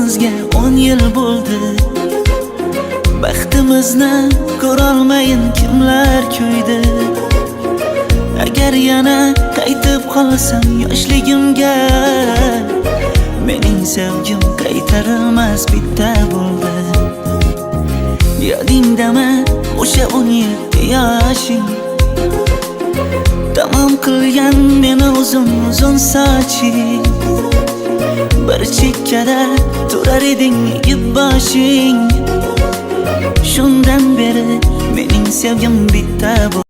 Ko'rganimizga 10 yil bo'ldi. Baxtimizni ko'rolmayin kimlar kuydi. Agar yana qaytib qolsam yoshligimga, mening sevgim qaytarilmas bitta bo'ldi. Yodingdami o'sha 17 yoshing, tamom qilgan meni uzun soching. Bir chekkada turar eding egib boshing. Shundan beri mening sevgim bitta bo'ldi.